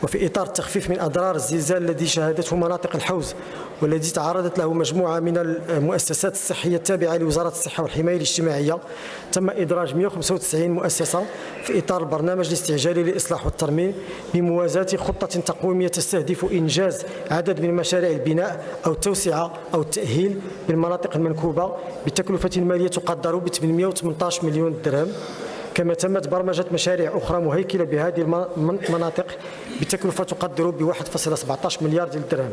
وفي إطار التخفيف من أضرار الزلزال الذي شهدته مناطق الحوز والذي تعرضت له مجموعة من المؤسسات الصحية التابعة لوزارة الصحة والحماية الاجتماعية، تم إدراج 195 مؤسسة في إطار البرنامج الاستعجالي للإصلاح والترميم بموازاة خطة تقويمية تستهدف إنجاز عدد من مشاريع البناء أو التوسعة أو التأهيل بالمناطق المنكوبة بتكلفة مالية تقدر ب 818 مليون درهم. كما تمت برمجة مشاريع أخرى مهيكلة بهذه المناطق بتكلفة تقدر ب 1.17 مليار درهم.